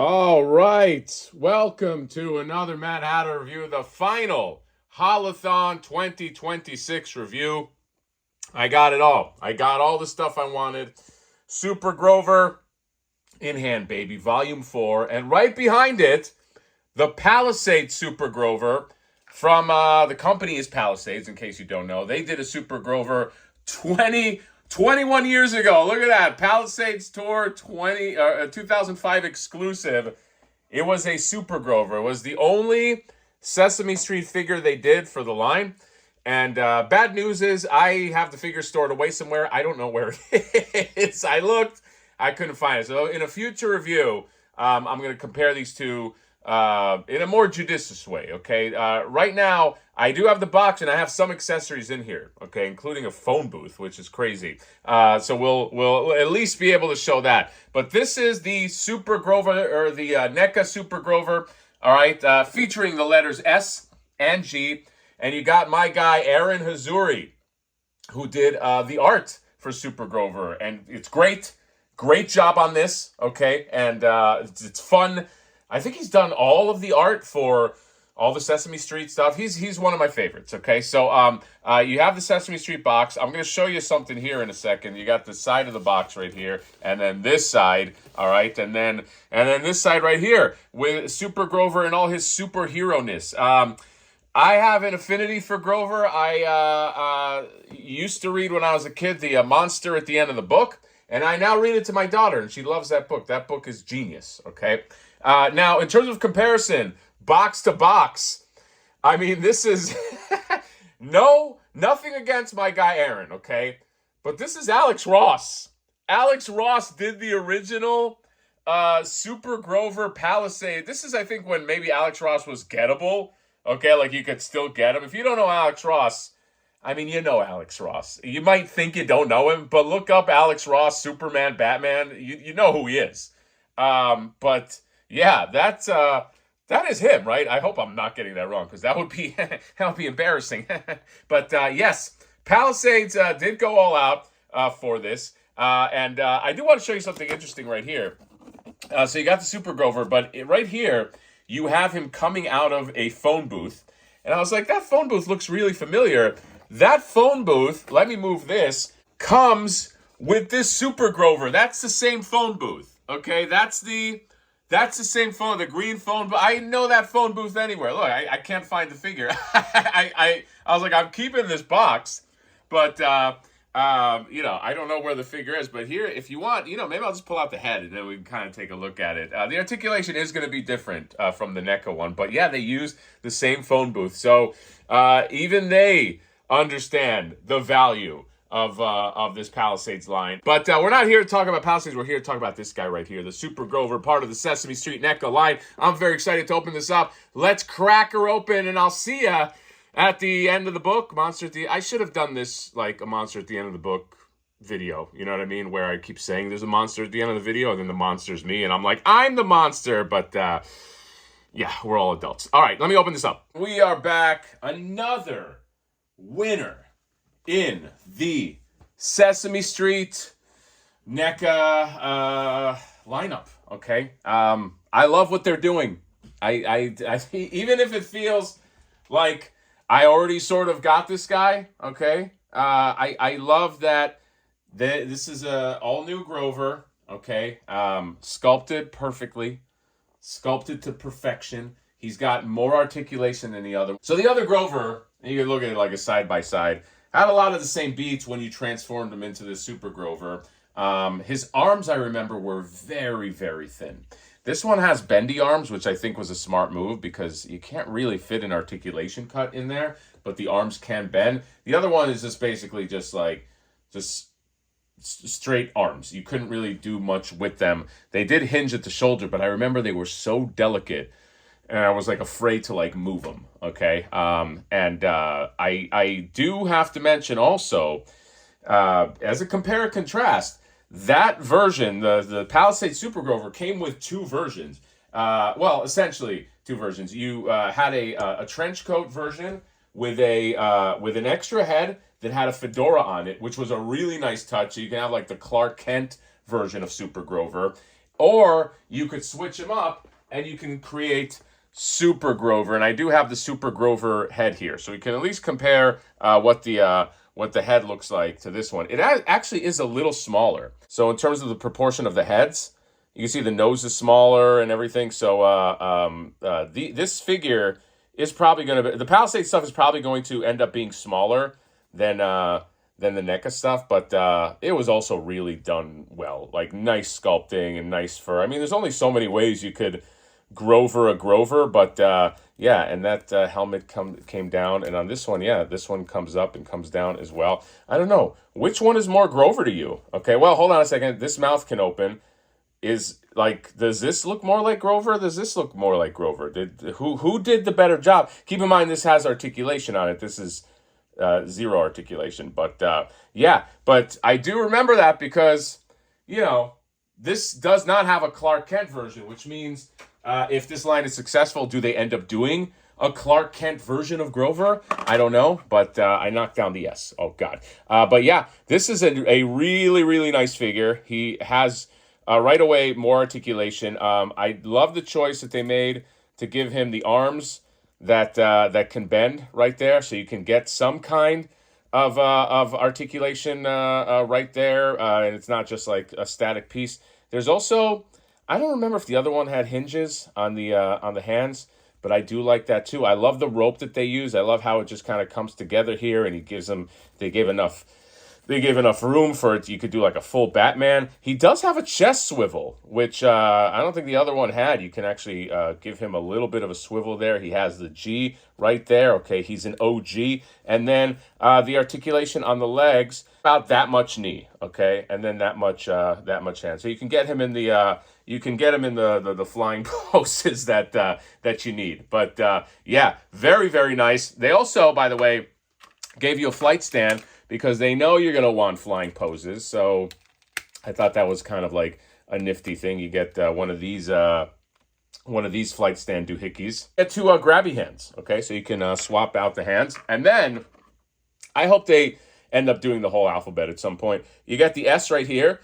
All right, welcome to another Mad Hatter review, the final Haulathon 2026 review. I got it all. I got all the stuff I wanted. Super Grover in hand, baby, volume 4. And right behind it, the Palisades Super Grover from the company is Palisades, in case you don't know. They did a Super Grover 21 years ago. Look at that. Palisades Tour 2005 exclusive. It was a Super Grover. It was the only Sesame Street figure they did for the line. And bad news is I have the figure stored away somewhere. I don't know where it is. I looked. I couldn't find it. So in a future review, I'm going to compare these two in a more judicious way, okay? Right now, I do have the box, and I have some accessories in here, okay, including a phone booth, which is crazy. So we'll at least be able to show that. But this is the Super Grover, or the NECA Super Grover, all right, featuring the letters S and G. And you got my guy, Aaron Hazuri, who did the art for Super Grover. And it's great. Great job on this, okay? And it's fun. I think he's done all of the art for all the Sesame Street stuff. He's one of my favorites, okay? So you have the Sesame Street box. I'm going to show you something here in a second. You got the side of the box right here, and then this side, all right? And then this side right here with Super Grover and all his superhero-ness. I have an affinity for Grover. I used to read when I was a kid the monster at the end of the book, and I now read it to my daughter, and she loves that book. That book is genius, okay? Now, in terms of comparison, box to box, I mean, this is nothing against my guy Aaron, okay? But this is Alex Ross. Alex Ross did the original Super Grover Palisade. This is, I think, when maybe Alex Ross was gettable, okay? Like, you could still get him. If you don't know Alex Ross, I mean, you know Alex Ross. You might think you don't know him, but look up Alex Ross, Superman, Batman. You know who he is. But yeah, that is him, right? I hope I'm not getting that wrong, because that would be embarrassing. But yes, Palisades did go all out for this, and I do want to show you something interesting right here. So you got the Super Grover, but right here you have him coming out of a phone booth, and I was like, that phone booth looks really familiar. That phone booth, let me move this, comes with this Super Grover. That's the same phone booth, okay? That's the same phone, the green phone, but I know that phone booth anywhere. Look, I can't find the figure. I was like, I'm keeping this box, but, I don't know where the figure is. But here, if you want, maybe I'll just pull out the head, and then we can kind of take a look at it. The articulation is going to be different from the NECA one, but yeah, they use the same phone booth. So even they understand the value of this Palisades line. But we're not here to talk about Palisades. We're here to talk about this guy right here, the Super Grover, part of the Sesame Street NECA line. I'm very excited to open this up. Let's crack her open, and I'll see ya at the end of the book. I should have done this like a monster at the end of the book video. You know what I mean? Where I keep saying there's a monster at the end of the video, and then the monster's me, and I'm like, I'm the monster. But yeah, we're all adults. All right, let me open this up. We are back. Another winner in the Sesame Street NECA lineup, okay? I love what they're doing. I even if it feels like I already sort of got this guy, okay? I love that this is a all-new Grover, okay? Sculpted perfectly, sculpted to perfection. He's got more articulation than the other. So the other Grover, you can look at it like a side-by-side, had a lot of the same beats when you transformed him into the Super Grover. His arms, I remember, were very, very thin. This one has bendy arms, which I think was a smart move, because you can't really fit an articulation cut in there, but the arms can bend. The other one is just basically just straight arms. You couldn't really do much with them. They did hinge at the shoulder, but I remember they were so delicate, and I was like afraid to like move them, okay? I do have to mention also, as a compare and contrast, that version, the Palisade Super Grover, came with two versions. Well, essentially two versions. You had a trench coat version with an extra head that had a fedora on it, which was a really nice touch. So you can have like the Clark Kent version of Super Grover. Or you could switch him up and you can create Super Grover. And I do have the Super Grover head here, so you can at least compare what the head looks like to this one. It actually is a little smaller. So in terms of the proportion of the heads, you can see the nose is smaller and everything. So this figure is probably going to be, the Palisade stuff is probably going to end up being smaller than the NECA stuff, but it was also really done well. Like, nice sculpting and nice fur. I mean, there's only so many ways you could Grover a Grover, but yeah, and that helmet came down, and on this one, yeah, this one comes up and comes down as well. I don't know, which one is more Grover to you? Okay, well, hold on a second. This mouth can open. Does this look more like Grover? Does this look more like Grover? Who did the better job? Keep in mind, this has articulation on it. This is zero articulation, but yeah, but I do remember that because, you know, this does not have a Clark Kent version, which means if this line is successful, do they end up doing a Clark Kent version of Grover? I don't know, but I knocked down the yes. Oh, God. But yeah, this is a really, really nice figure. He has right away more articulation. I love the choice that they made to give him the arms that can bend right there, so you can get some kind of articulation right there, and it's not just like a static piece. There's also, I don't remember if the other one had hinges on the hands, but I do like that too. I love the rope that they use. I love how it just kind of comes together here, and they gave enough room for it. You could do like a full Batman. He does have a chest swivel, which I don't think the other one had. You can actually give him a little bit of a swivel there. He has the G right there. Okay, he's an OG. And then the articulation on the legs, about that much knee. Okay, and then that much hand. So you can get him in the flying poses that you need. But yeah, very, very nice. They also, by the way, gave you a flight stand, because they know you're going to want flying poses. So I thought that was kind of like a nifty thing. You get one of these flight stand doohickeys. Get two grabby hands, okay? So you can swap out the hands. And then I hope they end up doing the whole alphabet at some point. You got the S right here.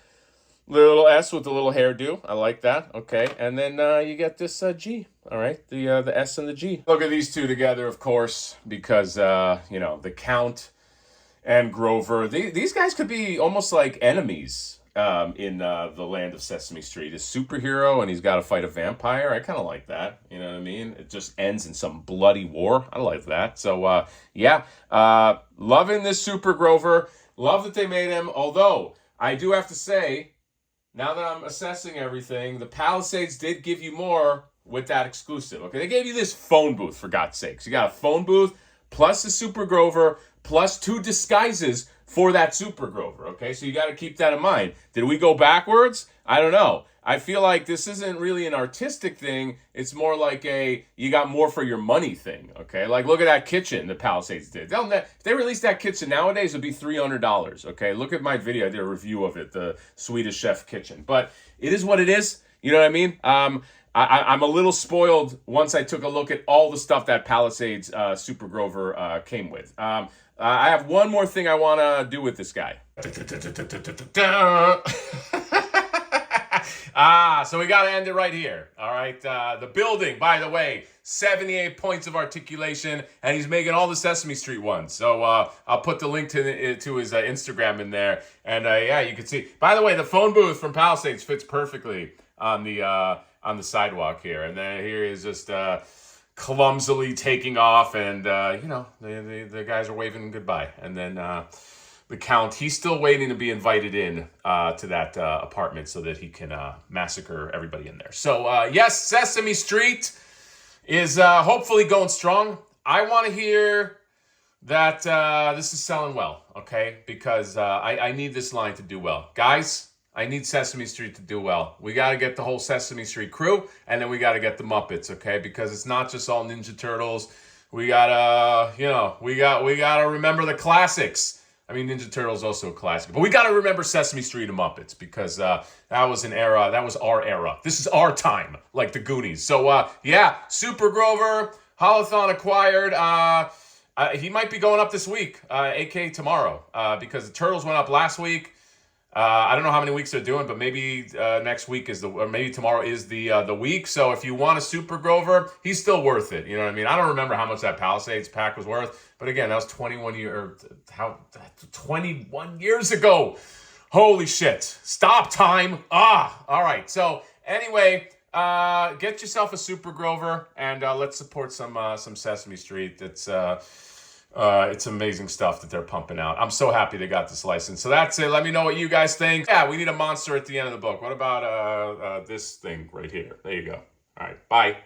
Little S with the little hairdo. I like that, okay? And then you get this G, all right? The S and the G. Look at these two together, of course, because, you know, the Count and Grover, these guys could be almost like enemies in the land of Sesame Street. A superhero, and he's got to fight a vampire. I kind of like that. You know what I mean? It just ends in some bloody war. I like that. So, yeah, loving this Super Grover. Love that they made him. Although, I do have to say, now that I'm assessing everything, the Palisades did give you more with that exclusive. Okay, they gave you this phone booth, for God's sakes. You got a phone booth, plus the Super Grover, plus two disguises for that Super Grover, okay? So you got to keep that in mind. Did we go backwards? I don't know. I feel like this isn't really an artistic thing. It's more like you got more for your money thing, okay? Like, look at that kitchen the Palisades did. If they released that kitchen nowadays, it would be $300, okay? Look at my video. I did a review of it, the Swedish Chef kitchen. But it is what it is. You know what I mean? I'm a little spoiled once I took a look at all the stuff that Palisades Super Grover came with. I have one more thing I want to do with this guy. So we got to end it right here. All right. The building, by the way, 78 points of articulation, and he's making all the Sesame Street ones. So I'll put the link to his Instagram in there. And yeah, you can see. By the way, the phone booth from Palisades fits perfectly on the sidewalk here. And then here is just clumsily taking off, and you know, the guys are waving goodbye. And then the Count, he's still waiting to be invited in to that apartment so that he can massacre everybody in there. So yes, Sesame Street is hopefully going strong. I want to hear that this is selling well, okay? Because I need this line to do well. Guys, I need Sesame Street to do well. We got to get the whole Sesame Street crew, and then we got to get the Muppets, okay? Because it's not just all Ninja Turtles. We gotta, you know, we gotta remember the classics. I mean, Ninja Turtles also a classic, but we gotta remember Sesame Street and Muppets, because that was an era. That was our era. This is our time, like the Goonies. So yeah, Super Grover, Haulathon acquired. He might be going up this week, aka tomorrow, because the Turtles went up last week. I don't know how many weeks they're doing, but maybe next week is or maybe tomorrow is the week. So if you want a Super Grover, he's still worth it. You know what I mean? I don't remember how much that Palisades pack was worth, but again, that was 21 years ago. Holy shit! Stop time. All right. So anyway, get yourself a Super Grover and let's support some Sesame Street. It's amazing stuff that they're pumping out. I'm so happy they got this license. So that's it. Let me know what you guys think. Yeah, we need a monster at the end of the book. What about this thing right here? There you go. All right, bye.